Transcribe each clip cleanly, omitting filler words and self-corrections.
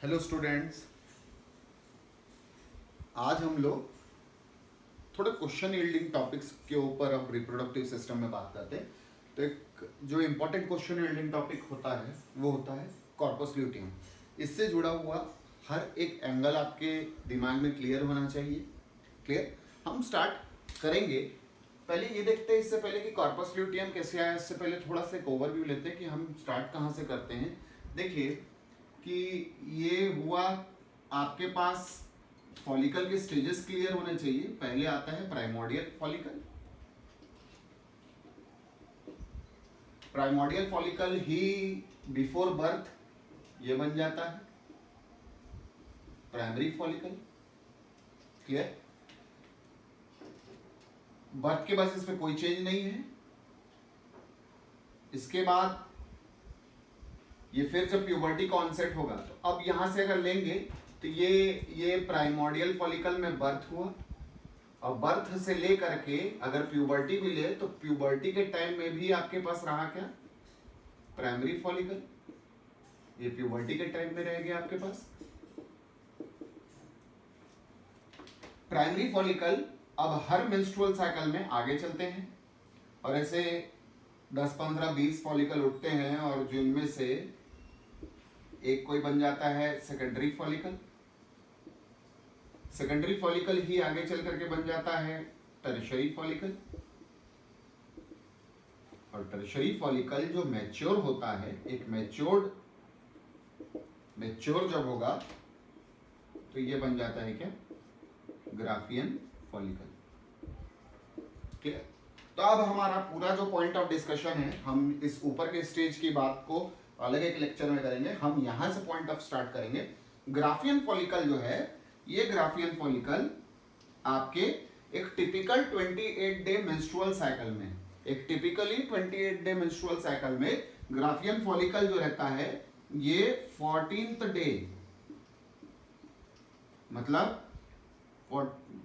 Hello students, आज हम लोग थोड़े क्वेश्चन यील्डिंग टॉपिक्स के ऊपर अब रिप्रोडक्टिव सिस्टम में बात करते हैं। तो एक जो इम्पोर्टेंट क्वेश्चन यील्डिंग टॉपिक होता है वो होता है कॉर्पस ल्यूटियम। इससे जुड़ा हुआ हर एक एंगल आपके दिमाग में क्लियर होना चाहिए। क्लियर? हम स्टार्ट करेंगे। पहले ये देखते हैं, इससे पहले कि कॉर्पस ल्यूटियम कैसे आया, इससे पहले थोड़ा सा एक ओवरव्यू लेते हैं कि हम स्टार्ट कहाँ से करते हैं। देखिए कि ये हुआ, आपके पास फॉलिकल के स्टेजेस क्लियर होने चाहिए। पहले आता है प्राइमोर्डियल फॉलिकल। प्राइमोर्डियल फॉलिकल ही बिफोर बर्थ ये बन जाता है प्राइमरी फॉलिकल। क्लियर? बर्थ के बाद इसमें कोई चेंज नहीं है। इसके बाद ये फिर जब प्यूबर्टी का ऑनसेट होगा, तो अब यहां से अगर लेंगे तो ये प्राइमोर्डियल फॉलिकल में बर्थ हुआ, और बर्थ से लेकर के अगर प्यूबर्टी भी ले तो प्यूबर्टी के टाइम में भी आपके पास रहा क्या? Primary follicle. ये प्यूबर्टी के टाइम में रह गया आपके पास प्राइमरी फॉलिकल। अब हर मेंस्ट्रुअल साइकिल में आगे चलते हैं और ऐसे 10, 15, 20 फॉलिकल उठते हैं, और जिनमें से एक कोई बन जाता है सेकेंडरी फॉलिकल। सेकेंडरी फॉलिकल ही आगे चल करके बन जाता है टर्शियरी फॉलिकल, और टर्शियरी फॉलिकल जो मैच्योर होता है, एक मैच्योर जब होगा तो ये बन जाता है क्या? Graafian follicle. क्लियर? तो अब हमारा पूरा जो पॉइंट ऑफ डिस्कशन है, हम इस ऊपर के स्टेज की बात को अलग एक लेक्चर में करेंगे। हम यहां से पॉइंट ऑफ स्टार्ट करेंगे। ग्राफियन फॉलिकल जो है, ये ग्राफियन फॉलिकल आपके एक टिपिकल 28 डे मेंस्ट्रुअल साइकिल में, एक टिपिकली 28 डे मेंस्ट्रुअल साइकिल में ग्राफियन फॉलिकल जो रहता है, ये 14th डे, मतलब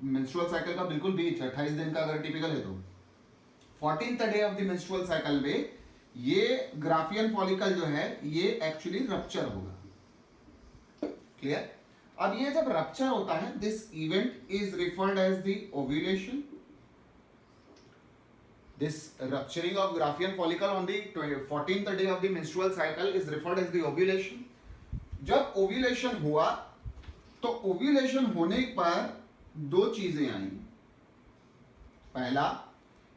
मेंस्ट्रुअल साइकिल का बिल्कुल बीच 28 दिन का अगर टिपिकल है तो 14th day of the menstrual cycle में ये ग्राफियन फॉलिकल जो है ये एक्चुअली रप्चर होगा। क्लियर? अब ये जब रप्चर होता है, this event is referred as the ovulation. This rupturing of graafian follicle on the 14th day of the menstrual cycle is referred as the ovulation. जब ओव्यूलेशन हुआ तो ओव्यूलेशन होने पर दो चीजें आई। पहला,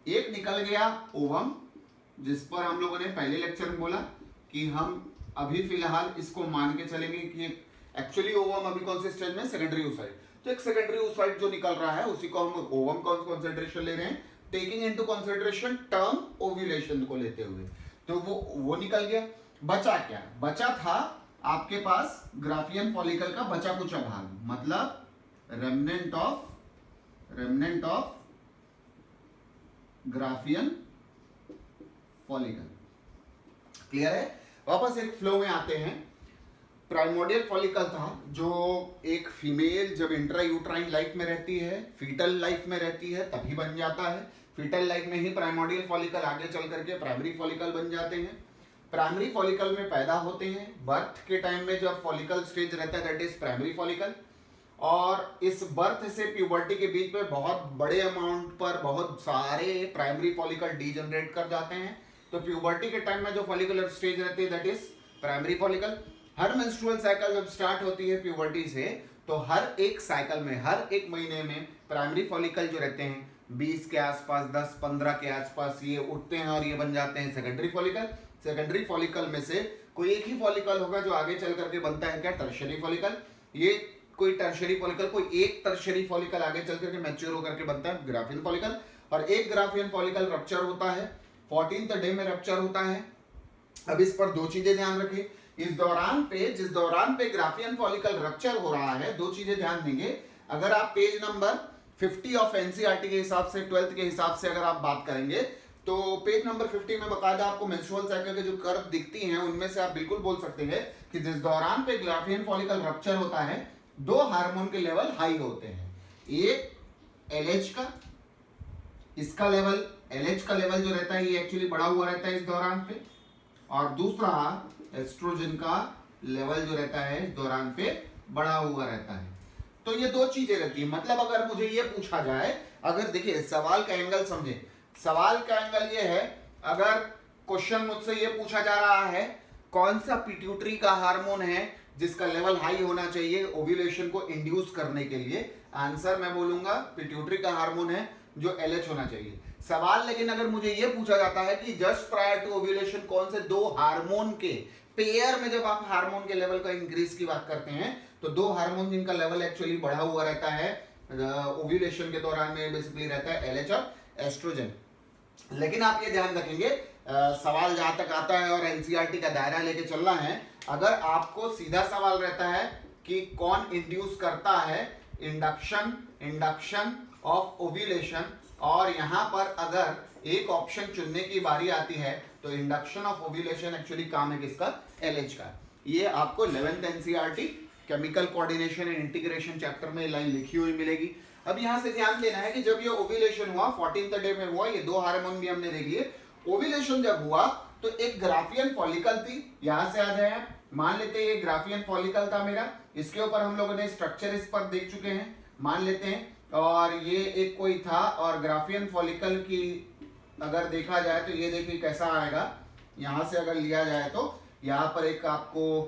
एक निकल गया ओवम, जिस पर हम लोगों ने पहले लेक्चर में बोला कि हम अभी फिलहाल इसको मान के चलेंगे कि एक्चुअली ओवम अभी कौन से स्टेज में? Secondary oocyte। तो एक सेकेंडरी oocyte जो निकल रहा है उसी को हम ओवम का कंसिडरेशन ले रहे हैं, taking into consideration term ovulation को लेते हुए। तो वो निकल गया। बचा क्या? बचा था आपके पास ग्राफियन फॉलिकल का बचा कुछ भाग, मतलब remnant of graafian follicle. Clear है? वापस एक फ्लो में आते हैं। प्राइमोर्डियल फॉलिकल था जो एक फीमेल जब इंट्रायूट्राइन लाइफ में रहती है, फीटल लाइफ में रहती है, तभी बन जाता है। फीटल लाइफ में ही प्राइमोर्डियल फॉलिकल आगे चल करके प्राइमरी फॉलिकल बन जाते हैं। प्राइमरी फॉलिकल में पैदा होते हैं। बर्थ के टाइम में जब फॉलिकल स्टेज रहता है, दैट इज प्राइमरी फॉलिकल। और इस बर्थ से प्यूबर्टी के बीच में बहुत बड़े अमाउंट पर बहुत सारे प्राइमरी फॉलिकल डीजनरेट कर जाते हैं। तो प्यूबर्टी के टाइम में जो फॉलिकुलर स्टेज रहती है, that is primary follicle. Her menstrual cycle जब स्टार्ट होती है प्यूबर्टी से, तो हर एक साइकिल में, हर एक महीने में प्राइमरी फॉलिकल जो रहते हैं 20 के आसपास, 10, 15 के आसपास ये उठते हैं और ये बन जाते हैं सेकेंडरी फॉलिकल। सेकेंडरी फॉलिकल में से कोई एक ही फॉलिकल होगा जो आगे चल करके बनता है क्या? Tertiary follicle. ये कोई टर्शियरी फॉलिकल, कोई एक टर्शियरी फॉलिकल आगे चल करके मैच्योर होकर के बनता है ग्राफियन फॉलिकल। और एक ग्राफियन फॉलिकल रप्चर होता है, 14th डे में रप्चर होता है। अब इस पर दो चीजें ध्यान रखें। जिस दौरान पे ग्राफियन फॉलिकल रप्चर हो रहा है, दो चीजें ध्यान देंगे। अगर आप पेज नंबर 50 ऑफ एनसीईआरटी के हिसाब से, 12th के हिसाब से अगर आप बात करेंगे, तो पेज नंबर 50 में बकायदा आपको मेंस्ट्रुअल साइकिल के जो कर्व दिखती हैं, उनमें से आप बिल्कुल बोल सकते हैं कि जिस दौरान पे ग्राफियन फॉलिकल रप्चर होता है, दो हार्मोन के लेवल हाई होते हैं। एक एलएच का, इसका लेवल, एलएच का लेवल जो रहता है ये एक्चुअली बढ़ा हुआ रहता है इस दौरान पे, और दूसरा एस्ट्रोजन का लेवल जो रहता है इस दौरान पे बढ़ा हुआ रहता है। तो ये दो चीजें रहती है। मतलब अगर मुझे ये पूछा जाए, अगर देखिए सवाल का एंगल समझे, सवाल का एंगल ये है, अगर क्वेश्चन मुझसे ये पूछा जा रहा है कौन सा पिट्यूटरी का हार्मोन है जिसका लेवल हाई होना चाहिए ओव्यूलेशन को इंड्यूस करने के लिए, आंसर मैं बोलूंगा पिट्यूटरी का हार्मोन है जो LH होना चाहिए। सवाल लेकिन अगर मुझे यह पूछा जाता है कि जस्ट प्रायर टू ओव्यूलेशन कौन से दो हार्मोन के पेयर में, जब आप हार्मोन के लेवल का इंक्रीज की बात करते हैं तो दो हार्मोन जिनका लेवल एक्चुअली बढ़ा हुआ रहता है ओव्यूलेशन के दौरान में बेसिकली रहता है LH और एस्ट्रोजन। लेकिन आप ये ध्यान रखेंगे सवाल जहां तक आता है और NCERT का दायरा लेके चलना है, अगर आपको सीधा सवाल रहता है कि कौन इंड्यूस करता है इंडक्शन ऑफ ओव्यूलेशन, और यहां पर अगर एक ऑप्शन चुनने की बारी आती है तो इंडक्शन ऑफ ओव्यूलेशन एक्चुअली काम है किसका, LH का। ये आपको 11th NCERT chemical coordination and integration chapter में लाइन लिखी हुई मिलेगी। अब यहां से ध्यान देना है कि जब ये ओव्यूलेशन हुआ 14th डे में हुआ, ये दो हार्मोन भी हमने देख लिए। ओव्यूलेशन जब हुआ तो एक ग्राफियन फॉलिकल थी, यहां से आ जाए, मान लेते हैं ये ग्राफियन फॉलिकल था मेरा, इसके ऊपर हम लोगों ने स्ट्रक्चर इस पर देख चुके हैं, मान लेते हैं, और ये एक कोई था, और ग्राफियन फॉलिकल की अगर देखा जाए तो ये देखिए कैसा आएगा, यहां से अगर लिया जाए तो यहां पर एक आपको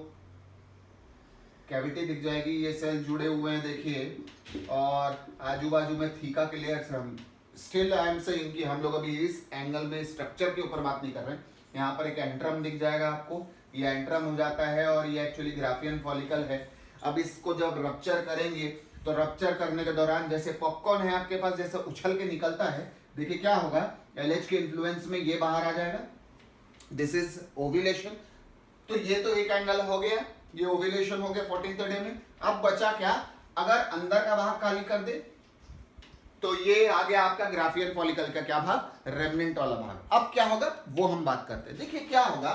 कैविटी दिख जाएगी, ये सेल जुड़े हुए हैं देखिए, और आजू बाजू में थीका के लेयर्स, हम स्टिल आई एम सेइंग कि हम लोग अभी इस एंगल में स्ट्रक्चर के ऊपर बात नहीं कर रहे हैं। यहाँ पर एक एंट्रम दिख जाएगा आपको, ये एंट्रम हो जाता है और ये एक्चुअली ग्राफियन फॉलिकल है। अब इसको जब रप्चर करेंगे तो रप्चर करने के दौरान जैसे पॉपकॉर्न है आपके पास, जैसे उछल के निकलता है, देखिए क्या होगा, LH के इन्फ्लुएंस में ये बाहर आ जाएगा, दिस इज ओव्यूलेशन। तो ये तो एक एंगल हो गया, ये ओव्यूलेशन हो गया 14th डे में। अब बचा क्या, अगर अंदर का भाग खाली कर दे तो ये आ गया आपका ग्राफियन फॉलिकल का क्या भाग, रेमनेंट वाला भाग। अब क्या होगा वो हम बात करते हैं। देखिए क्या होगा,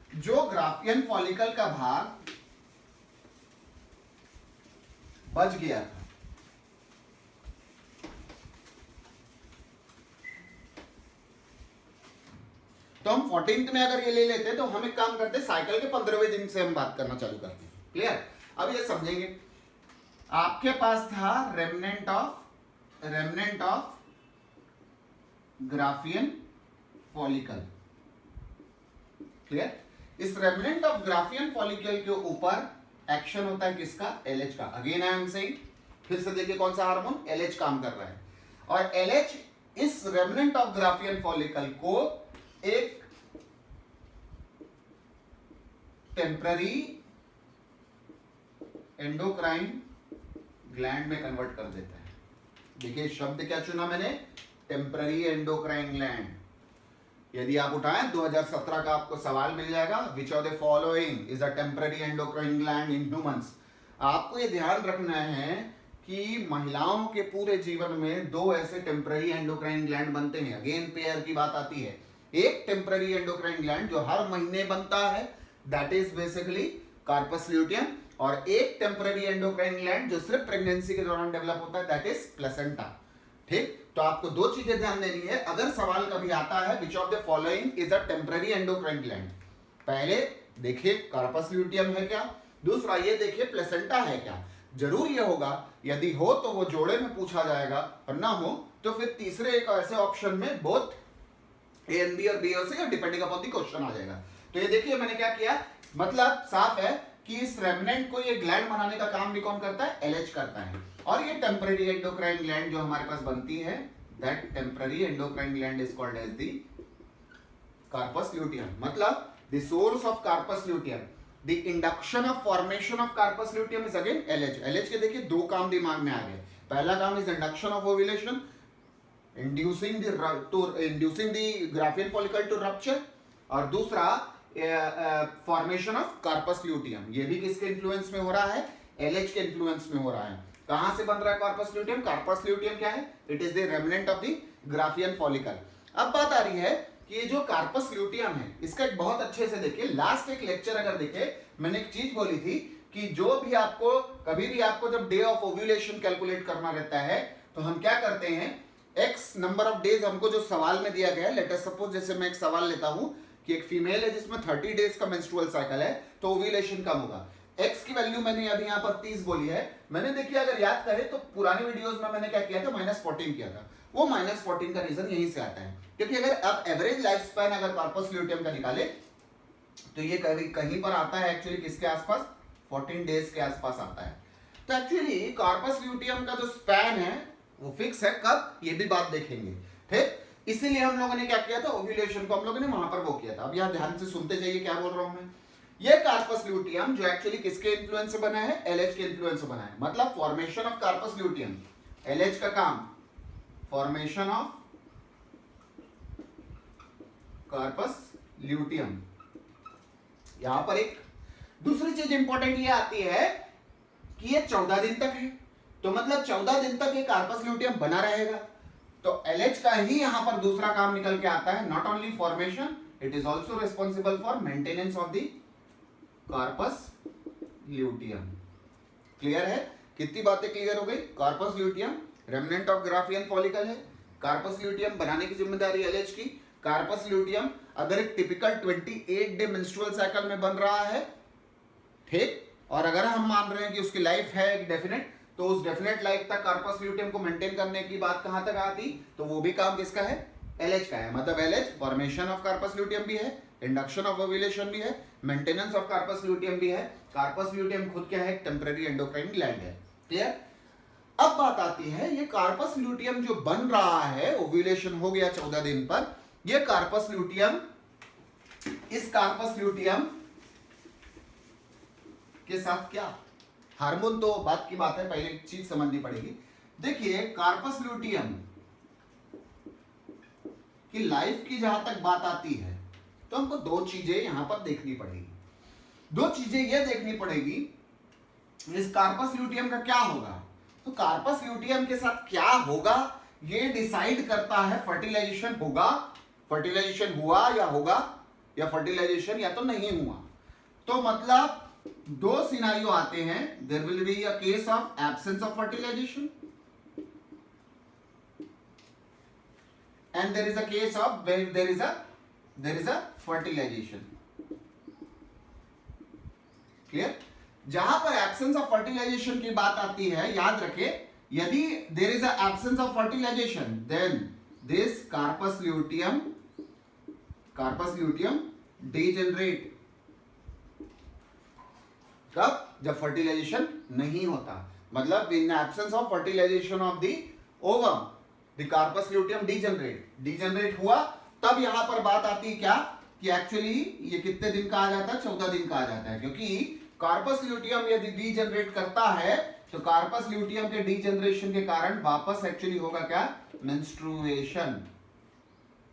जो ग्राफियन फॉलिकल का भाग बच गया था, तो हम 14th में अगर ये ले लेते तो हम एक काम करते, साइकिल के 15वें दिन से हम बात करना चालू करते हैं। क्लियर, अब ये समझेंगे, आपके पास था remnant of graafian follicle. Clear, इस रेमनेंट ऑफ ग्राफियन फॉलिकल के ऊपर एक्शन होता है किसका, LH का। अगेन आई एम सेइंग, फिर से देखिए कौन सा हार्मोन, LH काम कर रहा है, और LH इस रेमनेंट ऑफ ग्राफियन फॉलिकल को एक टेम्पररी एंडोक्राइन ग्लैंड में कन्वर्ट कर देता है। देखिए शब्द क्या चुना मैंने, टेम्पररी एंडोक्राइन ग्लैंड। यदि आप उठाएं 2017 का आपको सवाल मिल जाएगा, which of the following is a temporary endocrine gland in humans. आपको ये ध्यान रखना है कि महिलाओं के पूरे जीवन में दो ऐसे टेम्पररी एंडोक्राइन ग्लैंड बनते हैं। अगेन पेयर की बात आती है, एक टेम्पररी एंडोक्राइन ग्लैंड जो हर महीने बनता है, that is basically corpus luteum, और एक टेम्पररी एंडोक्राइन ग्लैंड जो सिर्फ प्रेगनेंसी के दौरान डेवलप होता है, दैट इज प्लेसेंटा। ठीक, तो आपको दो चीजें ध्यान देनी है अगर सवाल कभी आता है, which of the following is a temporary endocrine gland. पहले देखिए कार्पस ल्यूटियम है क्या, दूसरा ये देखिए प्लेसेंटा है क्या। जरूर ये होगा, यदि हो तो वो जोड़े में पूछा जाएगा, और ना हो तो फिर तीसरे एक ऐसे ऑप्शन में बोथ A and B और B और C, depending upon the question आ जाएगा। तो ये देखिए मैंने क्या किया, मतलब साफ है कि इस रेमनेंट को ये ग्लैंड बनाने का काम भी कौन करता है, LH करता है। और ये टेम्पररी एंडोक्राइन ग्लैंड जो हमारे पास बनती है, that temporary endocrine gland is called as the corpus luteum. मतलब the source of corpus luteum, the induction of formation of corpus luteum is again LH। LH के देखिए दो काम दिमाग में आ गए, पहला काम is induction of ovulation, inducing the graafian follicle to rupture, और दूसरा फॉर्मेशन ऑफ कार्पस ल्यूटियम। ये भी किसके इन्फ्लुएंस में हो रहा है, LH के इन्फ्लुएंस में हो रहा है। कहां से बन रहा है कार्पस ल्यूटियम, कार्पस ल्यूटियम क्या है, it is the remnant of the Graafian follicle. अब बात आ रही है कि ये जो कार्पस ल्यूटियम है, इसका एक बहुत अच्छे से देखिए, लास्ट एक लेक्चर अगर देखे, मैंने एक चीज बोली थी कि जो भी आपको कभी भी आपको जब डे ऑफ ओव्यूलेशन कैलकुलेट करना रहता है तो हम क्या करते हैं, x नंबर ऑफ डेज हमको जो सवाल में दिया गया है, लेट अस सपोज जैसे मैं एक सवाल लेता हूं कि एक फीमेल है जिसमें 30 डेज का मेंस्ट्रुअल साइकिल है तो ओव्यूलेशन कम होगा। एक्स की वैल्यू मैंने अभी यहाँ पर 30 बोली है। मैंने देखिए अगर याद करें तो पुराने वीडियोस में मैंने क्या किया था, -14 किया था। वो -14 का रीजन यहीं से आता है, क्योंकि अगर आप एवरेज लाइफ स्पैन अगर कार्पस ल्यूटियम का निकाले तो ये कहीं पर आता है एक्चुअली किसके आसपास, 14 डेज के आसपास आता है। तो एक्चुअली कार्पस ल्यूटियम का जो स्पैन है वो फिक्स है, कब ये भी बात देखेंगे। ठीक, इसीलिए हम लोगों ने क्या किया था, ओव्यूलेशन को हम लोगों ने वहां पर वो किया था। अब यहाँ ध्यान से सुनते जाइए क्या बोल रहा हूं मैं। ये कार्पस ल्यूटियम जो एक्चुअली किसके इन्फ्लुएंस से बना है, एलएच के इन्फ्लुएंस से बना है। मतलब formation of corpus luteum, LH का काम फॉर्मेशन ऑफ कार्पस ल्यूटियम। यहां पर एक दूसरी चीज इंपॉर्टेंट ये आती है कि ये 14 दिन तक है, तो मतलब 14 दिन तक ये कार्पस ल्यूटियम बना रहेगा। तो एलएच का ही यहां पर दूसरा काम निकल के आता है, not only formation, it is also responsible for maintenance of the corpus luteum. Clear है? कितनी बातें क्लियर हो गई? Corpus luteum remnant of graafian follicle है, कार्पस ल्यूटियम बनाने की जिम्मेदारी एलएच की। कार्पस ल्यूटियम अगर एक टिपिकल 28 डे मेंस्ट्रुअल साइकिल में बन रहा है, ठीक, और अगर हम मान रहे हैं कि उसकी लाइफ है एक डेफिनेट, तो उस डेफिनेट लाइफ तक कार्पस ल्यूटियम को मेंटेन करने की बात कहां तक आती, तो वो भी काम किसका है, एलएच का है। मतलब LH formation of corpus luteum भी है, इंडक्शन ऑफ ओव्यूलेशन भी है, मेंटेनेंस ऑफ कार्पस ल्यूटियम भी है। कार्पस ल्यूटियम खुद क्या है, टेम्पररी एंडोक्राइन ग्लैंड है। क्लियर? अब बात आती है ये कार्पस ल्यूटियम जो बन रहा है, ओव्यूलेशन हो गया 14 दिन पर, ये कार्पस ल्यूटियम, इस कार्पस ल्यूटियम के साथ क्या हार्मोन, तो बात की बात है, पहले एक चीज समझनी पड़ेगी। देखिए कार्पस ल्यूटियम की लाइफ की जहां तक बात आती है तो हमको दो चीजें यहां पर देखनी पड़ेगी। दो चीजें यह देखनी पड़ेगी, इस कार्पस ल्यूटियम का क्या होगा। तो कार्पस ल्यूटियम के साथ क्या होगा ये डिसाइड करता है फर्टिलाइजेशन होगा, फर्टिलाइजेशन हुआ या होगा, या फर्टिलाइजेशन या तो नहीं हुआ। तो मतलब दो सिनारियो आते हैं, there will be a case of absence of fertilization and there is a case of where there is a fertilization. Clear? जहां पर एब्सेंस ऑफ फर्टिलाइजेशन की बात आती है, याद रखें, यदि there is a absence of fertilization then this carpus luteum degenerate। कब? जब फर्टिलाइजेशन नहीं होता, मतलब in absence of fertilization of the ovum the carpus luteum degenerate हुआ, तब यहां पर बात आती है क्या कि एक्चुअली ये कितने दिन का आ जाता है, 14 दिन का आ जाता है। क्योंकि कार्पस ल्यूटियम यदि डीजनरेट करता है तो कार्पस ल्यूटियम के डीजनरेशन के कारण वापस एक्चुअली होगा क्या, मेंस्ट्रुएशन।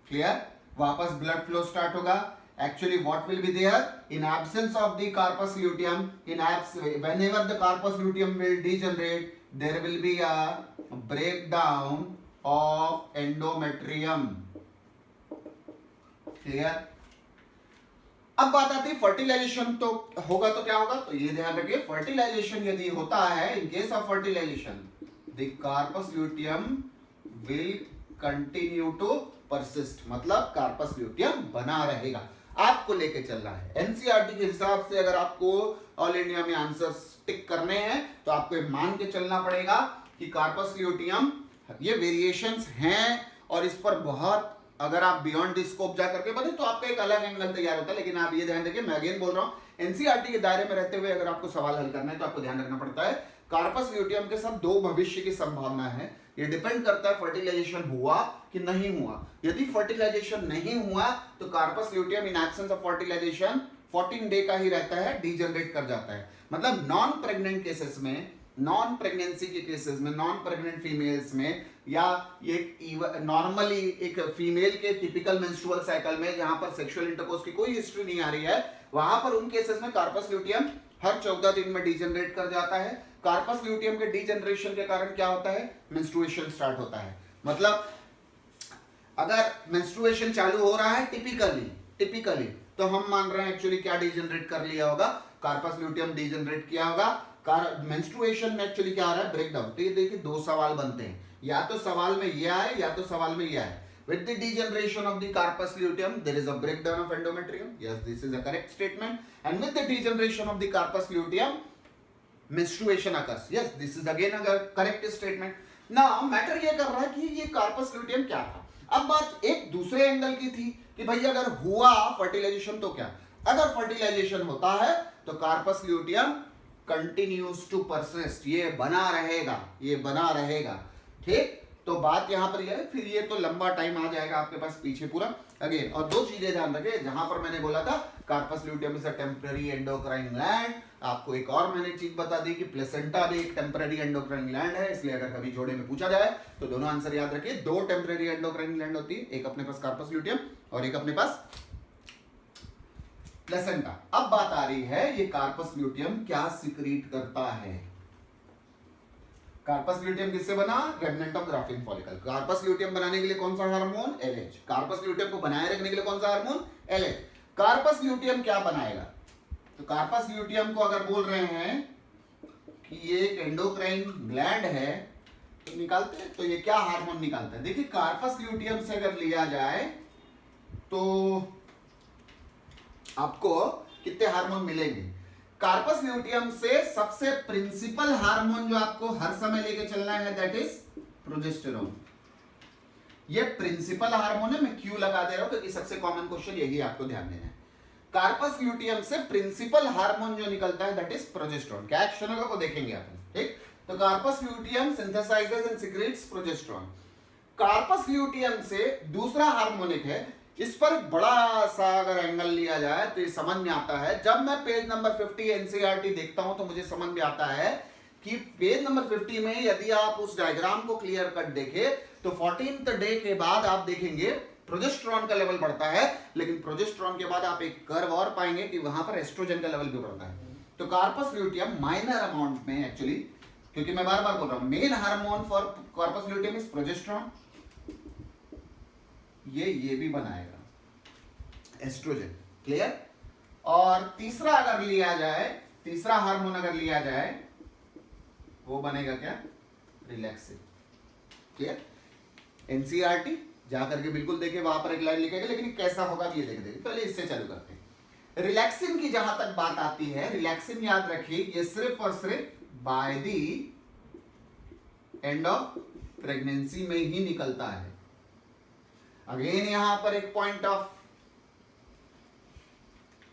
क्लियर? वापस ब्लड फ्लो स्टार्ट होगा। Actually what will be there, in absence of the carpus luteum, whenever the carpus luteum will degenerate, there will be a breakdown of endometrium। Clear? अब बात आती है fertilisation तो होगा तो क्या होगा, तो ये ध्यान रखिए, फर्टिलाइजेशन यदि होता है, in case of fertilization the corpus luteum will continue to persist, मतलब कार्पस ल्यूटियम बना रहेगा। आपको लेके चल रहा है एनसीईआरटी के हिसाब से। अगर आपको ऑल इंडिया में आंसर्स टिक करने हैं तो आपको मान के चलना पड़ेगा कि कार्पस ल्यूटियम ये वेरिएशंस हैं, और इस पर बहुत अगर आप बियॉन्ड स्कोप जा करके बने तो आपका एक अलग एंगल तैयार होता है। लेकिन आप ये ध्यान रखिए, मैं अगेन बोल रहा हूं, एनसीईआरटी के दायरे में रहते हुए अगर आपको सवाल हल करना है तो आपको ध्यान रखना पड़ता है कार्पस ल्यूटियम के साथ दो भविष्य की संभावना है। ये डिपेंड करता है फर्टिलाइजेशन हुआ कि नहीं हुआ। यदि फर्टिलाइजेशन नहीं हुआ तो corpus luteum in absence of fertilization 14 day का ही रहता है, डीजनरेट कर जाता है। मतलब नॉन प्रेग्नेंट केसेस में, नॉन प्रेगनेंसी के केसेस में, नॉन प्रेग्नेंट फीमेल्स में, या एक नॉर्मली एक फीमेल के टिपिकल मेंस्ट्रुअल साइकिल में जहां पर सेक्सुअल इंटरकोर्स की कोई हिस्ट्री नहीं आ रही है, वहां पर उन केसेस में कार्पस ल्यूटियम हर 14 दिन में डीजनरेट कर जाता है। कार्पस ल्यूटियम के डीजनरेशन के कारण क्या होता है, मेंस्ट्रुएशन स्टार्ट होता है। मतलब अगर मेंस्ट्रुएशन चालू हो रहा है टिपिकली तो हम मान रहे हैं एक्चुअली क्या डीजनरेट कर लिया होगा, कार्पस ल्यूटियम डीजनरेट किया होगा। मेंस्ट्रुएशन में एक्चुअली क्या आ रहा है, ब्रेकडाउन। तो ये देखिए दो सवाल बनते हैं, या तो सवाल में ये आए या तो सवाल में ये आए। With the degeneration of the carpus luteum, there is a breakdown of endometrium. Yes, this is a correct statement. And with the degeneration of the carpus luteum, menstruation occurs. Yes, this is again a correct statement. Now, matter ये कर रहा है कि ये corpus luteum क्या था. अब बात एक दूसरे एंगल की थी कि भाई अगर हुआ फर्टिलाइजेशन तो क्या. अगर फर्टिलाइजेशन होता है तो corpus luteum continues to persist, ये बना रहेगा, ये बना रहेगा. ठीक, तो बात यहां पर यह है. फिर ये तो लंबा टाइम आ जाएगा आपके पास पीछे पूरा अगेन. और दो चीजें ध्यान रखें, जहां पर मैंने बोला था corpus luteum is a temporary endocrine gland, आपको एक और मैंने चीज बता दी कि प्लेसेंटा भी एक टेम्पररी एंडोक्राइन ग्लैंड है. इसलिए अगर कभी जोड़े में पूछा जाए तो दोनों आंसर याद रखिए. दो टेम्पररी एंडोक्राइन ग्लैंड होती है, एक अपने पास कार्पस ल्यूटियम और एक अपने पास प्लेसेंटा. अब बात आ रही है ये कार्पस ल्यूटियम क्या सिक्रीट करता है. कार्पस ल्यूटियम किससे बना? Remnant of Graafian follicle. Corpus luteum बनाने के लिए कौन सा हार्मोन? एलएच. कार्पस ल्यूटियम को बनाए रखने के लिए कौन सा हार्मोन? एलएच. कार्पस ल्यूटियम क्या बनाएगा? तो कार्पस ल्यूटियम को अगर बोल रहे हैं कि ये एक एंडोक्राइन ग्लैंड है तो निकालते हैं, तो ये क्या हार्मोन निकालता है? देखिए कार्पस ल्यूटियम से अगर लिया जाए तो आपको कितने हार्मोन मिलेंगे? कार्पस ल्यूटियम से सबसे प्रिंसिपल हार्मोन जो आपको हर समय लेके चलना है दैट इज प्रोजेस्टेरोन. ये प्रिंसिपल हार्मोन है, मैं क्यों लगा दे रहा हूं क्योंकि सबसे कॉमन क्वेश्चन यही आपको ध्यान देना है. कार्पस ल्यूटियम से प्रिंसिपल हार्मोन जो निकलता है दैट इज प्रोजेस्टेरोन. क्या एक्शन होगा वो देखेंगे अपन. ठीक, तो corpus luteum synthesizes and secretes progesterone. Corpus luteum से दूसरा हार्मोनिक है. इस पर बड़ा सा अगर एंगल लिया जाए तो ये समझ में आता है. जब मैं पेज नंबर 50 एनसीईआरटी देखता हूं तो मुझे समझ में आता है कि पेज नंबर 50 में यदि आप उस डायग्राम को क्लियर कट देखें तो 14th डे के बाद आप देखेंगे प्रोजेस्टेरोन का लेवल बढ़ता है, लेकिन प्रोजेस्टेरोन के बाद आप एक कर्व और पाएंगे कि वहां पर एस्ट्रोजन का लेवल भी बढ़ता है. तो कार्पस ल्यूटियम माइनर अमाउंट में एक्चुअली, क्योंकि मैं बार बार बोल रहा हूं main hormone for corpus luteum is progesterone. ये भी बनाएगा एस्ट्रोजन. क्लियर. और तीसरा अगर लिया जाए, तीसरा हार्मोन अगर लिया जाए वो बनेगा क्या? रिलैक्सिन. क्लियर. एनसीईआरटी जाकर के बिल्कुल देखिए, वहां पर एक लाइन लिखेगा, लेकिन कैसा होगा ये देख देंगे. पहले इससे चालू करते हैं. रिलैक्सिन की जहां तक बात आती है, रिलैक्सिन याद रखिए ये सिर्फ और सिर्फ bye the end of pregnancy में ही निकलता है. अगेन यहां पर एक पॉइंट ऑफ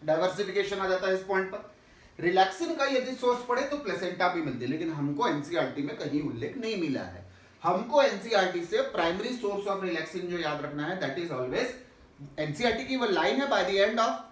डाइवर्सिफिकेशन आ जाता है. इस पॉइंट पर रिलैक्सिन का यदि सोर्स पड़े तो प्लेसेंटा भी मिलती है, लेकिन हमको एनसीईआरटी में कहीं उल्लेख नहीं मिला है. हमको एनसीईआरटी से प्राइमरी सोर्स ऑफ रिलैक्सिन जो याद रखना है दैट इज ऑलवेज, एनसीईआरटी की वो लाइन है, bye the end of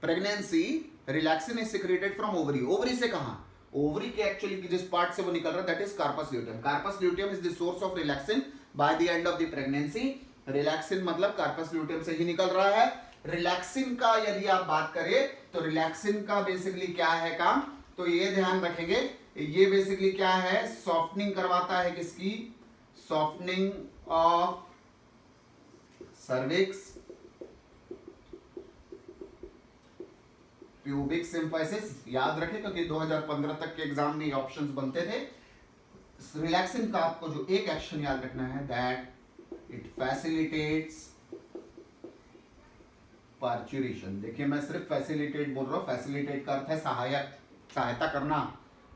pregnancy relaxin is secreted from ovary. Ovary से कहां? ओवरी के एक्चुअली जिस पार्ट से वो निकल रहा है that is corpus luteum. Corpus luteum is the source of relaxin by the end of the pregnancy. Relaxin मतलब कार्पस ल्यूटियम से ही निकल रहा है. रिलैक्सिन का यदि आप बात करें तो रिलैक्सिन का बेसिकली क्या है काम, तो ये ध्यान रखेंगे, ये बेसिकली क्या है? सॉफ्टनिंग करवाता है. किसकी? Softening of cervix, pubic symphysis. याद रखें क्योंकि 2015 तक के एग्जाम में ऑप्शंस बनते थे. रिलैक्सिन का आपको जो एक एक्शन याद रखना है दैट इट फैसिलिटेट्स पार्चुरेशन. देखिए मैं सिर्फ फैसिलिटेट बोल रहा हूं, फैसिलिटेट का अर्थ है सहायक, सहायता करना,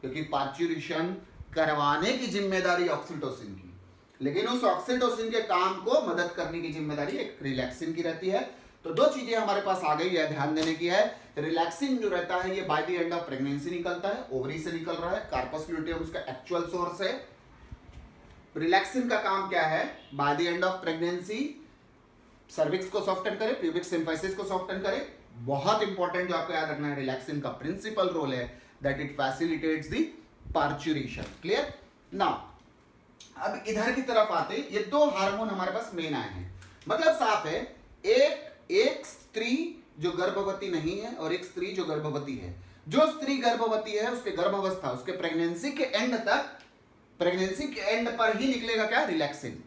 क्योंकि पार्चुरेशन करवाने की जिम्मेदारी ऑक्सीटोसिन की, लेकिन उस ऑक्सीटोसिन के काम को मदद करने की जिम्मेदारी एक रिलैक्सिन की रहती है. तो दो चीजें हमारे पास आ गई है ध्यान देने की है. रिलैक्सिन जो रहता है ये bye the end of pregnancy निकलता है, ओवरी से निकल रहा है. कार्पस ल्यूटियम उसका एक्चुअल सोर्स है. रिलैक्सिन का काम क्या है? Bye the end of pregnancy cervix को सॉफ्टन करे, प्यूबिक सिम्फाइसिस को सॉफ्टन करे. बहुत इंपॉर्टेंट जो आपको याद रखना है, रिलैक्सिन का प्रिंसिपल रोल है that it facilitates the parturition. Clear. Now अब इधर की तरफ आते, ये दो हार्मोन हमारे पास मेन आए हैं. मतलब साफ है, एक स्त्री जो गर्भवती नहीं है और एक स्त्री जो गर्भवती है. जो स्त्री गर्भवती है उसके गर्भावस्था, उसके प्रेगनेंसी के एंड तक, प्रेगनेंसी के एंड पर ही निकलेगा क्या? रिलैक्सिन.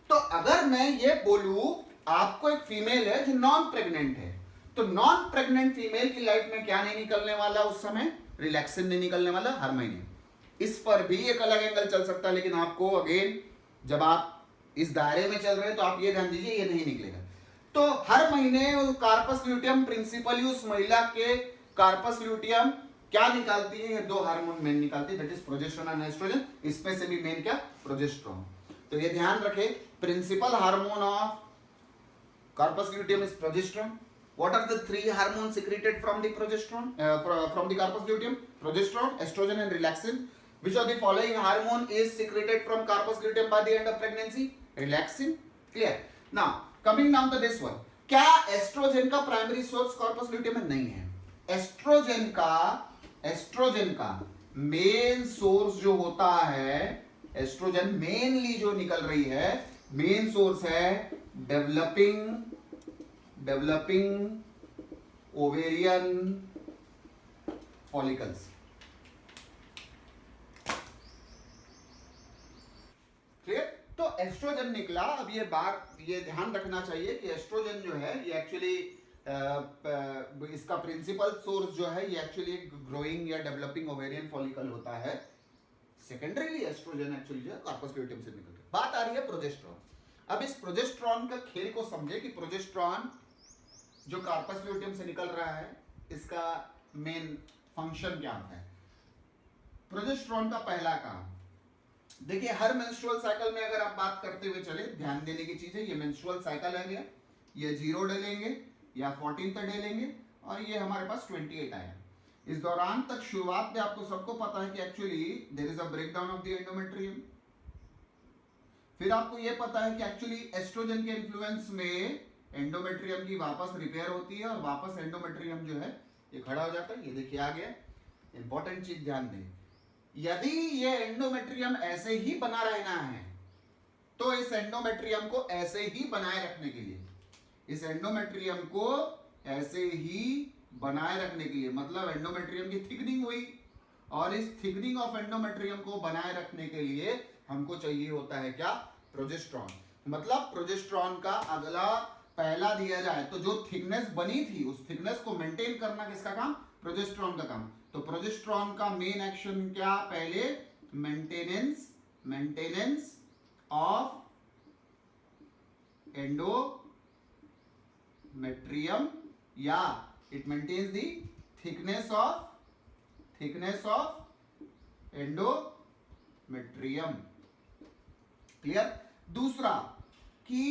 तो अगर मैं ये बोलूं आपको एक फीमेल है जो नॉन प्रेग्नेंट है, तो नॉन प्रेग्नेंट फीमेल की लाइफ में क्या नहीं निकलने वाला उस समय? रिलैक्सिन नहीं निकलने वाला हर महीने. इस पर भी एक अलग एंगल चल सकता है, लेकिन आपको अगेन जब आप इस दायरे में चल रहे हैं, तो आप ये ध्यान दीजिए ये नहीं निकलेगा। तो हर महीने कार्पस ल्यूटियम प्रिंसिपली उस महिला के कार्पस ल्यूटियम क्या निकालती है, ये 2 हार्मोन मेन निकालती है, that is progesterone and estrogen. इसमें से भी मेन क्या, प्रोजेस्टेरोन। तो ये ध्यान रखें, principal hormone of corpus luteum is progesterone. What are the 3 hormones secreted from the progesterone, from the corpus luteum? Progesterone, estrogen and relaxin. Which of the following hormone is secreted from corpus luteum by the end of pregnancy? Relaxin. Clear. Now coming down to this one. क्या oestrogen का primary source corpus luteum में नहीं है? Oestrogen का main source जो होता है, oestrogen mainly जो निकल रही है, मेन सोर्स है डेवलपिंग ओवेरियन फॉलिकल्स। क्लियर? तो एस्ट्रोजन निकला। अब ये ध्यान रखना चाहिए कि एस्ट्रोजन जो है ये एक्चुअली इसका प्रिंसिपल सोर्स जो है ये एक्चुअली ग्रोइंग या डेवलपिंग ओवेरियन फॉलिकल होता है। सेकेंडरीली एस्ट्रोजन एक्चुअली जो है कार्पस ल्यूटियम से निकलता है। बात आ रही है प्रोजेस्टेरोन। अब इस प्रोजेस्टेरोन का खेल को समझे कि प्रोजेस्टेरोन जो कार्पस ल्यूटियम से निकल रहा है इसका मेन फंक्शन क्या होता है। प्रोजेस्टेरोन का पहला काम, देखिए हर मेंस्ट्रुअल साइकिल में अगर आप बात करते हुए चले, ध्यान देने की चीज है, ये मेंस्ट्रुअल साइकिल है गया, ये 0 डलेंगे या 14 डलेंगे और ये हमारे पास 28 आया। इस दौरान तक शुरुआत में आपको सबको पता है कि actually there is a breakdown of the endometrium. फिर आपको यह पता है कि एक्चुअली एस्ट्रोजन के इन्फ्लुएंस में एंडोमेट्रियम की वापस रिपेयर होती है और वापस एंडोमेट्रियम जो है ये खड़ा हो जाता है। ये देखिए आ गया, इंपॉर्टेंट चीज ध्यान दें, यदि ये एंडोमेट्रियम ऐसे ही बना रहना है तो इस एंडोमेट्रियम को ऐसे ही बनाए रखने के लिए, इस एंडोमेट्रियम को ऐसे ही बनाए रखने के लिए, मतलब एंडोमेट्रियम की थिकनिंग हुई और इस थिकनिंग ऑफ एंडोमेट्रियम को बनाए रखने के लिए हमको चाहिए होता है क्या, प्रोजेस्टेरोन। मतलब प्रोजेस्टेरोन का अगला पहला दिया जाए तो जो थिकनेस बनी थी उस थिकनेस को मेंटेन करना किसका काम, प्रोजेस्टेरोन का काम। तो प्रोजेस्टेरोन का मेन एक्शन क्या, पहले मेंटेनेंस ऑफ एंडोमेट्रियम या it maintains the thickness of endometrium. Clear? दूसरा कि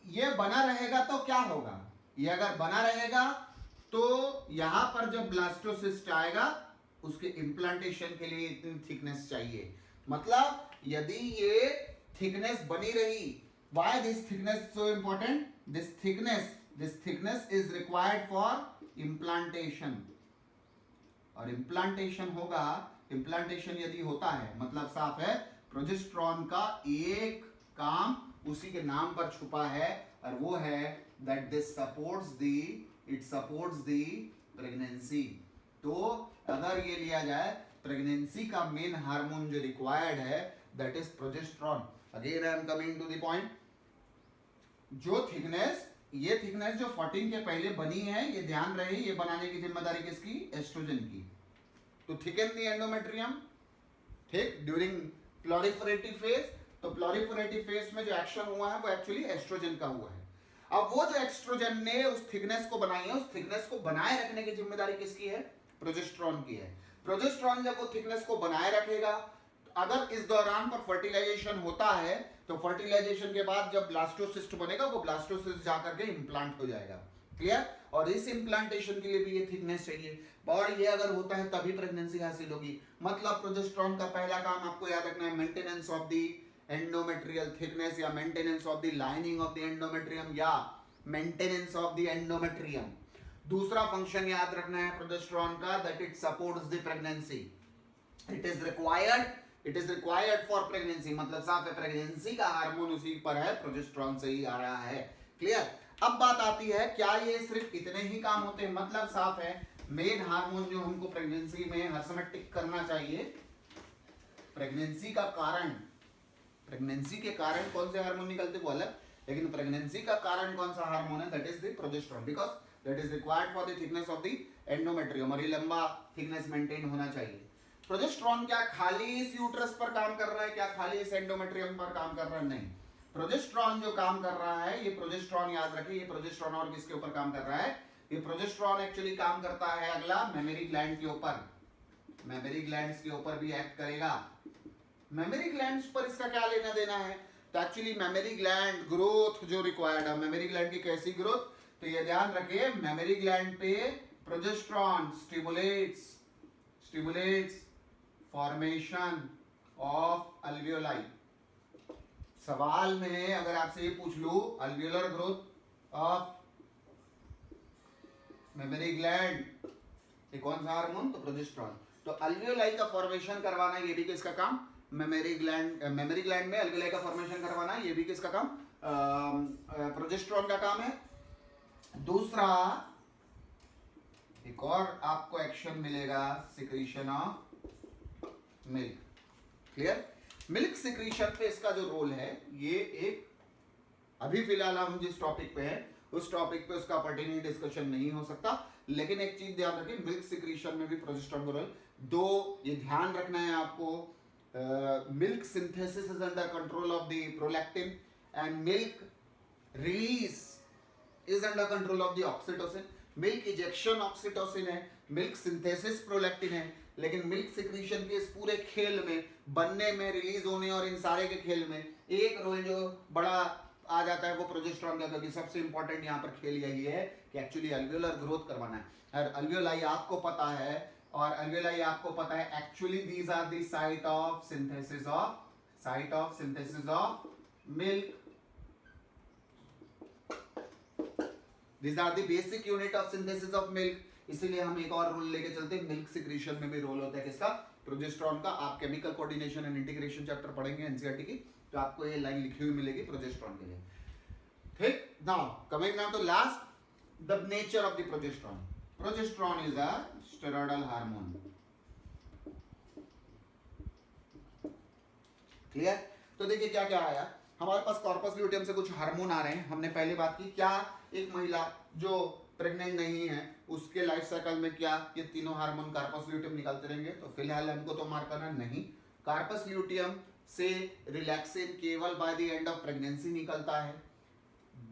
ये बना रहेगा तो क्या होगा, ये अगर बना रहेगा तो यहां पर जब ब्लास्टोसिस्ट आएगा उसके इंप्लांटेशन के लिए इतनी थिकनेस चाहिए। मतलब यदि ये थिकनेस बनी रही, why this thickness so important, this thickness is required for implantation. और इंप्लांटेशन होगा, इंप्लांटेशन यदि होता है मतलब साफ है प्रोजेस्टेरोन का एक काम उसी के नाम पर छुपा है और वो है that this supports the pregnancy. तो अगर ये लिया जाए प्रेगनेंसी का मेन हार्मोन जो रिक्वायर्ड है that is progesterone. Again I am coming to the point, जो थिकनेस, ये थिकनेस जो 14 के पहले बनी है, ये ध्यान रहे ये बनाने की जिम्मेदारी किसकी, एस्ट्रोजन की। तो थिकन द एंडोमेट्रियम, ठीक, ड्यूरिंग प्लॉरिफरेटिव फेज। तो प्लॉरिफरेटिव फेज में जो एक्शन हुआ है वो एक्चुअली एस्ट्रोजन का हुआ है। अब वो जो एस्ट्रोजन ने उस थिकनेस को बनाई है, उस थिकनेस को बनाए रखने की जिम्मेदारी किसकी है, प्रोजेस्टेरोन की है। प्रोजेस्टेरोन जब वो थिकनेस को बनाए रखेगा, अगर इस दौरान पर फर्टिलाइजेशन होता है तो फर्टिलाइजेशन के बाद जब ब्लास्टोसिस्ट बनेगा वो ब्लास्टोसिस्ट जाकर के इंप्लांट हो जाएगा। क्लियर? और इस इंप्लांटेशन के लिए भी ये थिकनेस चाहिए और ये अगर होता है तभी प्रेगनेंसी हासिल होगी। मतलब प्रोजेस्टेरोन का पहला काम आपको याद रखना है maintenance of the endometrial thickness या maintenance of the lining of the endometrium या मेंटेनेंस ऑफ द एंडोमेट्रियम। दूसरा फंक्शन याद रखना है प्रोजेस्टेरोन का, that it supports the pregnancy. It is required for pregnancy. मतलब साफ है प्रेगनेंसी का हार्मोन उसी पर है, प्रोजेस्टेरोन से ही आ रहा है। क्लियर? अब बात आती है क्या ये सिर्फ इतने ही काम होते हैं, मतलब साफ है मेन हार्मोन जो हमको प्रेगनेंसी में हर समय टिक करना चाहिए, प्रेगनेंसी के कारण कौन से हार्मोन निकलते वो अलग, लेकिन प्रेगनेंसी का कारण कौन सा हार्मोन है, that is the progesterone, because that is required for the thickness of the endometrium और ये लंबा थिकनेस मेंटेन होना चाहिए। प्रोजेस्टेरोन क्या खाली इस यूट्रस पर काम कर रहा है, क्या खाली इस एंडोमेट्रियम पर काम कर रहा है, नहीं। प्रोजेस्टेरॉन जो काम कर रहा है, ये प्रोजेस्टेरॉन याद रखिए, ये प्रोजेस्टेरॉन और किसके ऊपर काम कर रहा है? ये प्रोजेस्टेरॉन एक्चुअली काम करता है अगला मेमोरी ग्लैंड के ऊपर, मेमोरी ग्लैंड्स के ऊपर भी एक्ट करेगा। मेमोरी ग्लैंड्स पर इसका क्या लेना देना है? तो एक्चुअली मेमोरी ग्लैंड ग्रोथ जो रिक्वायर्ड है, मेमोरी ग्लैंड की कैसी ग्रोथ, तो ये ध्यान रखिए मेमोरी ग्लैंड पे progesterone stimulates formation of alveoli. सवाल में अगर आपसे ये पूछ लूं alveolar growth of memory gland, ये कौन सा हार्मोन? तो प्रोजेस्टेरॉन। तो अल्वियोलाई का फॉर्मेशन करवाना ये भी किसका काम? मेमोरी ग्लैंड में अल्वियोलाई का फॉर्मेशन करवाना ये भी किसका काम? प्रोजेस्टेरॉन का काम है। दूसरा एक और आपको एक्शन मिलेगा, secretion of milk. Clear? Milk secretion पे इसका जो रोल है, ये एक अभी फिलहाल हम जिस टॉपिक पे हैं उस टॉपिक पे उसका पर्टिनेंट डिस्कशन नहीं हो सकता, लेकिन एक चीज ध्यान रखिए मिल्क सिक्रीशन में भी प्रोजेस्टेरॉन का रोल। दो ये ध्यान रखना है आपको, milk synthesis is under control of the prolactin and milk release is under control of the oxytocin. Milk ejection oxytocin है, मिल्क सिंथेसिस प्रोलैक्टिन है, लेकिन मिल्क सिक्रीशन के इस पूरे खेल में, बनने में, रिलीज होने और इन सारे के खेल में एक रोल जो बड़ा आ जाता है वो प्रोजेस्टेरॉन का, क्योंकि सबसे इंपॉर्टेंट यहाँ पर खेल यही है कि एक्चुअली अल्वियोलर ग्रोथ करवाना है। और अल्वियोलाई आपको पता है, और अल्वियोलाई आपको पता है actually these are the site of synthesis of milk. These are the basic unit of synthesis of milk। इसीलिए हम एक और रूल लेके चलते हैं, मिल्क सिक्रीशन में भी रोल होता है किसका? प्रोजेस्टेरॉन का। आप chemical coordination and integration chapter पढ़ेंगे एनसीईआरटी की, तो आपको ये लाइन लिखी हुई मिलेगी प्रोजेस्टेरॉन के लिए। ठीक, now coming now to last, the nature of the progesterone. Progesterone is a steroidal hormone. Clear? तो देखिए क्या क्या आया हमारे पास, कॉर्पस ल्यूटियम से कुछ हार्मोन आ रहे हैं। हमने पहले बात की क्या एक महिला जो प्रेग्नेंट नहीं है उसके लाइफ साइकिल में क्या ये तीनों हार्मोन कार्पस ल्यूटियम निकालते रहेंगे? तो फिलहाल हमको तो मार्क करना नहीं, कार्पस ल्यूटियम से रिलैक्सिन केवल bye the end of pregnancy निकलता है।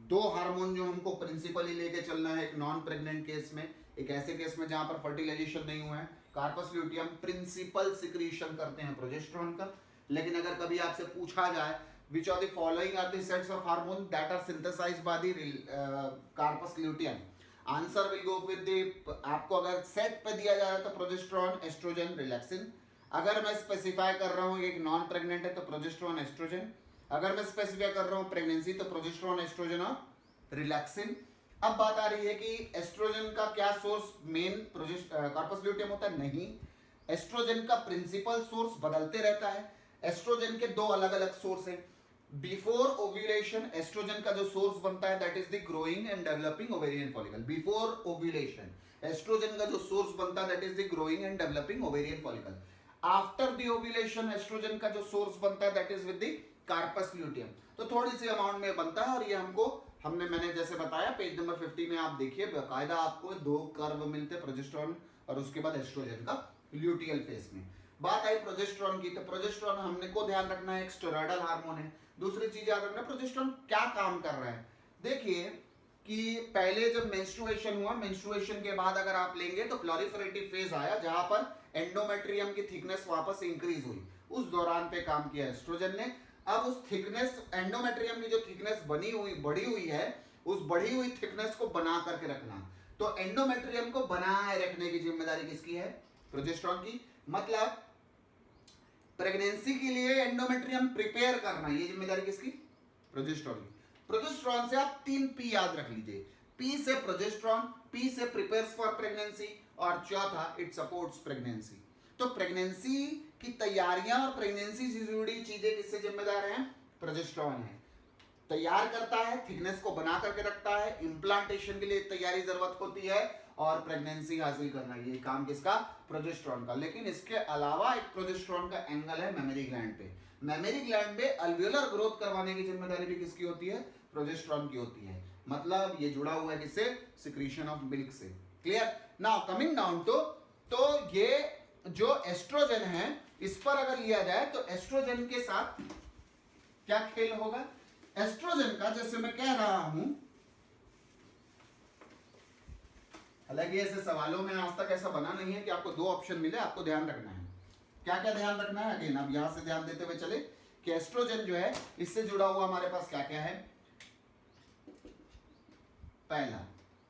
दो हार्मोन जो हमको प्रिंसिपली लेके चलना है, एक नॉन प्रेग्नेंट केस में, एक ऐसे केस में जहां पर फर्टिलाइजेशन नहीं हुआ है। कार्पस ल्यूटियम प्रिंसिपल सिक्रीशन करते हैं प्रोजेस्टेरॉन का। लेकिन अगर कभी आपसे पूछा जाए which of the following are the sets of hormone that are synthesized by the corpus luteum, answer will go with the, आपको अगर सेट पे दिया जा रहा है तो प्रोजेस्टेरॉन, एस्ट्रोजन, रिलैक्सिन। अगर मैं स्पेसिफाई कर रहा हूँ एक नॉन प्रेग्नेंट है तो प्रोजेस्टेरॉन, एस्ट्रोजन। अगर मैं स्पेसिफाई कर रहा हूँ प्रेगनेंसी तो प्रोजेस्टेरॉन, एस्ट्रोजन और रिलैक्सिन। अब बात आ रही है कि एस्ट्रोजन का क्या सोर्स मेन कार्पस ल्यूटियम होता है? नहीं, एस्ट्रोजन का प्रिंसिपल सोर्स बदलते रहता है। एस्ट्रोजन के दो अलग अलग सोर्स हैं। बिफोर ओव्यूलेशन एस्ट्रोजन का जो सोर्स बनता है that is the growing and developing ovarian follicle. Before ovulation estrogen का जो सोर्स बनता है that is the growing and developing ovarian follicle. After the ovulation estrogen का जो सोर्स बनता है that is with the corpus luteum. तो थोड़ी सी अमाउंट में बनता है, और ये मैंने जैसे बताया पेज नंबर 50 में आप देखिए बाकायदा आपको दो कर्व मिलते हैं, प्रोजेस्टेरॉन और उसके बाद एस्ट्रोजन का ल्यूटियल फेस में। बात आई प्रोजेस्टेरॉन की, तो प्रोजेस्टेरॉन हमने को ध्यान रखना है एक स्टेरॉयडल हार्मोन है। दूसरी चीज याद रखना, प्रोजेस्टेरॉन क्या काम कर रहा है? देखिए कि पहले जब मेंस्ट्रुएशन हुआ, मेंस्ट्रुएशन के बाद अगर आप लेंगे तो प्लॉरिफरेटिव फेज आया जहां पर एंडोमेट्रियम की थिकनेस वापस इंक्रीज हुई, उस दौरान पे काम किया एस्ट्रोजन ने। अब उस थिकनेस, एंडोमेट्रियम की जो थिकनेस बढ़ी हुई है, उस बढ़ी हुई थिकनेस को बना करके रखना। तो एंडोमेट्रियम को बनाए रखने की जिम्मेदारी किसकी है? प्रोजेस्टेरॉन की। मतलब प्रेगनेंसी के लिए एंडोमेट्रियम प्रिपेयर करना, ये जिम्मेदारी किसकी? प्रोजेस्टेरॉन की। प्रोजेस्टेरॉन से आप 3 P याद रख लीजिए। P से प्रोजेस्टेरॉन, P से प्रिपेयर्स फॉर प्रेगनेंसी, और चौथा इट सपोर्ट्स प्रेगनेंसी। तो प्रेगनेंसी की तैयारियां और प्रेगनेंसी से जुड़ी चीजें किससे जिम्मेदार हैं? प्रोजेस्टेरॉन है। तैयार करता है, थिकनेस को बना करके रखता है, इम्प्लांटेशन के लिए तैयारी जरूरत होती है, और प्रेगनेंसी हासिल करना, ये काम किसका? प्रोजेस्टेरॉन का। लेकिन इसके अलावा एक प्रोजेस्टेरॉन का एंगल है मेमोरी ग्लैंड पे। मेमोरी ग्लैंड पे अल्वियोलर ग्रोथ करवाने की जिम्मेदारी भी किसकी होती है? प्रोजेस्टेरॉन की होती है। मतलब ये जुड़ा हुआ है किससे? सिक्रीशन ऑफ मिल्क से। क्लियर? नाउ कमिंग डाउन तो ये जो एस्ट्रोजन है इस पर अगर लिया जाए तो एस्ट्रोजन के साथ क्या खेल होगा? एस्ट्रोजन का, जैसे मैं कह रहा हूं, हालांकि ऐसे सवालों में आज तक ऐसा बना नहीं है कि आपको दो ऑप्शन मिले, आपको ध्यान रखना है। क्या क्या ध्यान रखना है? अगेन अब यहां से ध्यान देते हुए चले कि एस्ट्रोजन जो है, इससे जुड़ा हुआ हमारे पास क्या क्या है। पहला,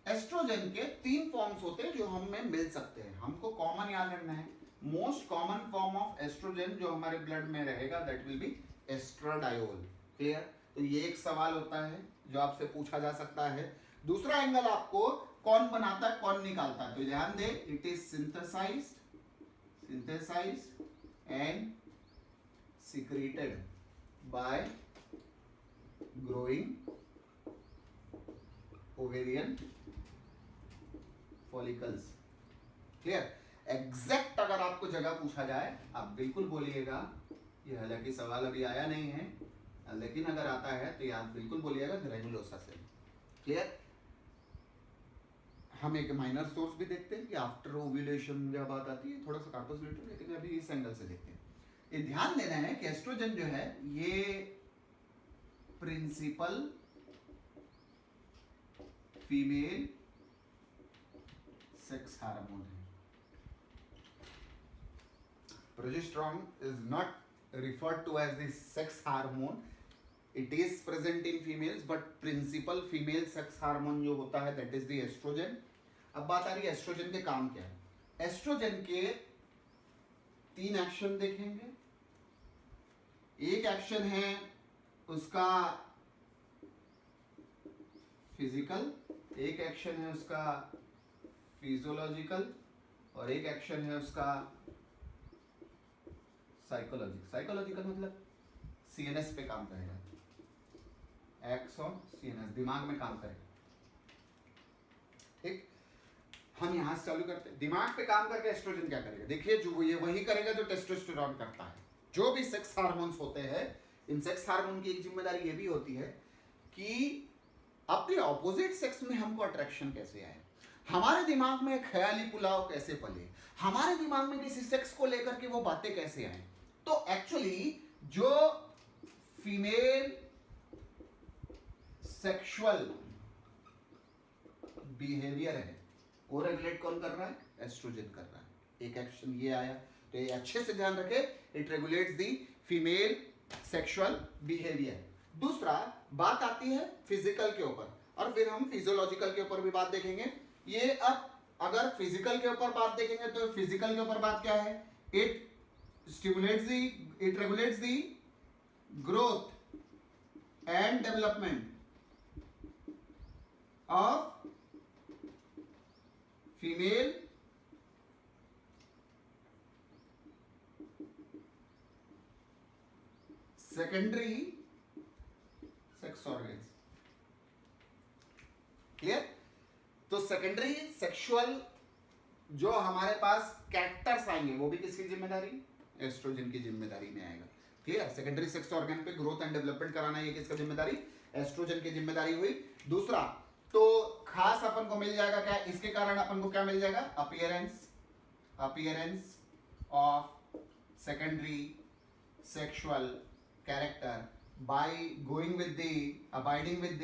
एस्ट्रोजन के 3 फॉर्म्स होते हैं जो हमें मिल सकते हैं, हमको कॉमन याद रखना है। Most common form of oestrogen जो हमारे ब्लड में रहेगा, that will be estradiol. Clear? तो ये एक सवाल होता है जो आपसे पूछा जा सकता है। दूसरा एंगल, आपको कौन बनाता है, कौन निकालता है? तो ध्यान दे, it is synthesized and secreted by growing ovarian follicles। Clear? Exact अगर आपको जगह पूछा जाए, आप बिल्कुल बोलिएगा, ये हालांकि सवाल अभी आया नहीं है, लेकिन अगर आता है तो याद बिल्कुल बोलिएगा, ग्रेनुलोसा सेल। क्लियर? हम एक माइनर सोर्स भी देखते हैं कि आफ्टर ओव्यूलेशन जब बात आती है, थोड़ा सा कार्पस ल्यूटेम, लेकिन अभी इस एंगल से देखते हैं। ये ध्यान देना है कि एस्ट्रोजन जो है ये प्रिंसिपल फीमेल सेक्स हार्मोन है। Progesterone is not referred to as the sex hormone, it is present in females, but principal female sex hormone जो होता है दैट इज द एस्ट्रोजन। अब बात आ रही है एस्ट्रोजन के काम क्या है। एस्ट्रोजन के 3 एक्शन देखेंगे। एक एक्शन है उसका फिजिकल, एक एक्शन है उसका फिजियोलॉजिकल, और एक एक्शन है उसका साइकोलॉजिकल मतलब सीएनएस पे काम करेगा, एक्सॉन सीएनएस, दिमाग में काम करेगा। ठीक, हम यहां से चालू करते हैं। दिमाग पे काम करके एस्ट्रोजन क्या करेगा? देखिए, जो ये वही करेगा जो टेस्टोस्टेरोन करता है। जो भी सेक्स हार्मोन्स होते हैं, इन सेक्स हार्मोन की एक जिम्मेदारी ये भी होती है कि अपने ऑपोजिट सेक्स में हमको अट्रैक्शन कैसे आए, हमारे दिमाग में ख्याली पुलाव कैसे पले, हमारे दिमाग में किसी सेक्स को लेकर के वो बातें कैसे आए। तो एक्चुअली जो फीमेल सेक्सुअल बिहेवियर है वो रेगुलेट कौन कर रहा है? एस्ट्रोजन कर रहा है। एक एक्शन ये आया, तो ये अच्छे से ध्यान रखे, it regulates the female sexual behaviour. दूसरा बात आती है फिजिकल के ऊपर, और फिर हम फिजियोलॉजिकल के ऊपर भी बात देखेंगे। ये अब अगर फिजिकल के ऊपर बात देखेंगे तो फिजिकल के ऊपर बात क्या है? It regulates the growth and development of female secondary sex organs. Clear? तो सेकेंडरी सेक्सुअल जो हमारे पास कैरेक्टर्स आएंगे वो भी किसकी जिम्मेदारी? एस्ट्रोजन की जिम्मेदारी में आएगा। क्लियर? सेकेंडरी सेक्स ऑर्गन पे ग्रोथ एंड डेवलपमेंट कराना, ये किसका जिम्मेदारी? एस्ट्रोजन की जिम्मेदारी हुई। दूसरा, तो खास अपन को मिल जाएगा क्या? इसके कारण अपन को क्या मिल जाएगा? Appearance of secondary sexual character by going with the abiding with the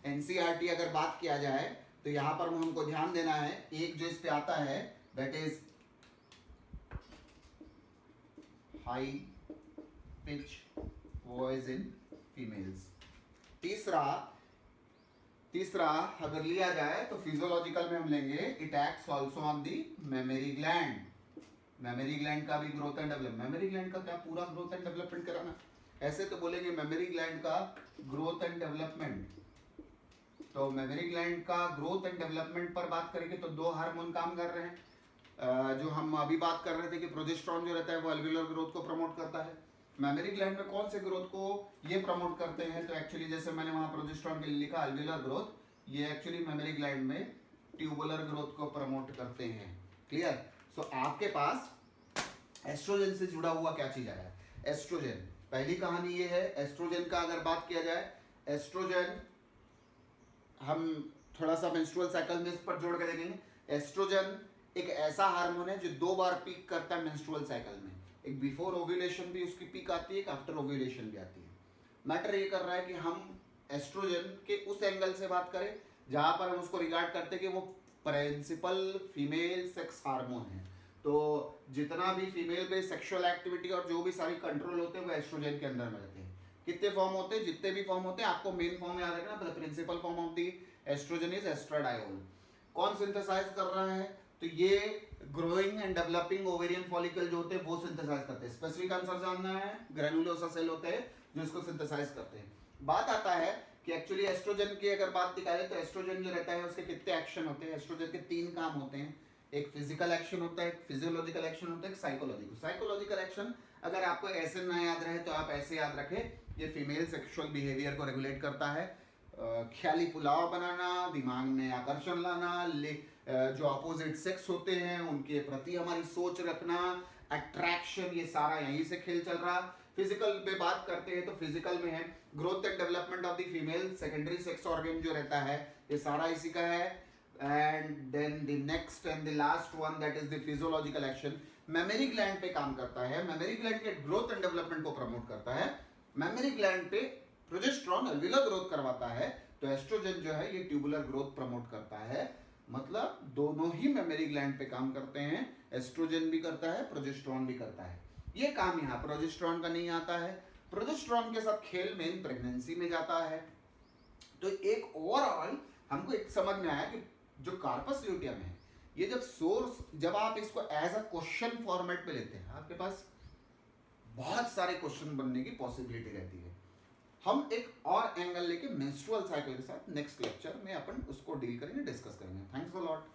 NCERT. अगर बात किया जाए तो यहां पर हमको ध्यान देना है, एक जो इस पे आता है that is high pitch voice in females. तीसरा अगर लिया जाए तो फिजियोलॉजिकल में हम लेंगे, it acts also on the memory gland. Memory gland का भी growth and development, memory gland का क्या पूरा ग्रोथ एंड डेवलपमेंट कराना? ऐसे तो बोलेंगे मेमोरी ग्लैंड का ग्रोथ एंड डेवलपमेंट। तो मेमोरी ग्लैंड का ग्रोथ एंड डेवलपमेंट पर बात करेंगे तो 2 हार्मोन काम कर रहे हैं। जो हम अभी बात कर रहे थे कि प्रोजेस्टेरोन जो रहता है वो एल्वियोलर ग्रोथ को प्रमोट करता है। मेमोरी ग्लैंड में कौन से ग्रोथ को ये प्रमोट करते हैं? तो एक्चुअली जैसे मैंने वहां प्रोजेस्टेरोन के लिए लिखा एल्वियोलर ग्रोथ, ये एक्चुअली मेमोरी ग्लैंड में ट्यूबुलर ग्रोथ को प्रमोट करते हैं। क्लियर? सो आपके पास एस्ट्रोजन से जुड़ा हुआ क्या चीज आया? एस्ट्रोजन। पहली कहानी ये है एस्ट्रोजन का। अगर बात किया जाए एस्ट्रोजन, हम थोड़ा सा मेंस्ट्रुअल साइकिल में इस पर जोड़ के देखेंगे। एस्ट्रोजन एक ऐसा हार्मोन है जो 2 बार पीक करता है मेंस्ट्रुअल साइकिल में। एक बिफोर ओव्यूलेशन भी उसकी पीक आती है, एक आफ्टर ओव्यूलेशन भी आती है। मैटर ये कर रहा है कि हम एस्ट्रोजन के उस एंगल से बात करें जहां पर हम उसको रिगार्ड करते हैं कि वो प्रिंसिपल फीमेल सेक्स हार्मोन है। तो जितना भी फीमेल बेस्ड सेक्सुअल एक्टिविटी और जो भी सारी कंट्रोल होते हैं वो एस्ट्रोजन के अंदर में रहते हैं। कितने फॉर्म होते हैं? जितने भी फॉर्म होते हैं आपको मेन फॉर्म याद रखना, principal form of the estrogen is estradiol. कौन सिंथेसाइज कर रहा है? तो ये growing and developing ovarian follicle जो होते हैं वो सिंथेसाइज करते हैं। स्पेसिफिक आंसर जानना है, ग्रैनुलोसा सेल होते हैं जो इसको सिंथेसाइज करते हैं। बात आता है कि एक्चुअली एस्ट्रोजन की अगर बात निकालें तो एस्ट्रोजन जो रहता है उसके कितने एक्शन होते हैं? एस्ट्रोजन के 3 काम होते हैं। एक फिजिकल एक्शन होता है, एक फिजियोलॉजिकल एक्शन होता है, एक साइकोलॉजिकल। साइकोलॉजिकल एक्शन अगर आपको ऐसे ना याद रहे तो आप ऐसे याद रखें, ये फीमेल सेक्सुअल बिहेवियर को रेगुलेट करता है। ख्याली पुलाव बनाना, दिमाग में आकर्षण लाना, जो अपोजिट सेक्स होते हैं उनके प्रति हमारी सोच रखना, अट्रैक्शन, ये सारा यहीं से खेल चल रहा। फिजिकल में बात करते हैं तो फिजिकल में है growth and development of the female secondary sex organ जो रहता है ये सारा इसी का है। And then the next and the last one that is the physiological action, mammary gland पे काम करता है। मेमोरी ग्लैंड के ग्रोथ एंड डेवलपमेंट को प्रमोट करता है। मेमोरी ग्लैंड पे प्रोजेस्टेरॉन अल्वियुलर ग्रोथ करवाता है, तो एस्ट्रोजन जो है ये ट्यूबुलर ग्रोथ प्रमोट करता है। मतलब दोनों ही मेमोरी ग्लैंड पे काम करते हैं, एस्ट्रोजन भी करता है, प्रोजेस्टेरॉन भी करता है। ये काम यहाँ प्रोजेस्टेरॉन का नहीं आता है। प्रोजेस्टेरॉन के साथ खेल मेन प्रेगनेंसी में जाता है। तो एक ओवरऑल हमको एक समझ में आया कि जो कार्पस ल्यूटियम है ये जब सोर्स, जब आप इसको एज अ क्वेश्चन फॉर्मेट में लेते हैं आपके पास बहुत सारे क्वेश्चन बनने की पॉसिबिलिटी रहती है। हम एक और एंगल लेके मेंस्ट्रुअल साइकिल के साथ नेक्स्ट लेक्चर में अपन उसको डील करेंगे, डिस्कस करेंगे। Thanks a lot.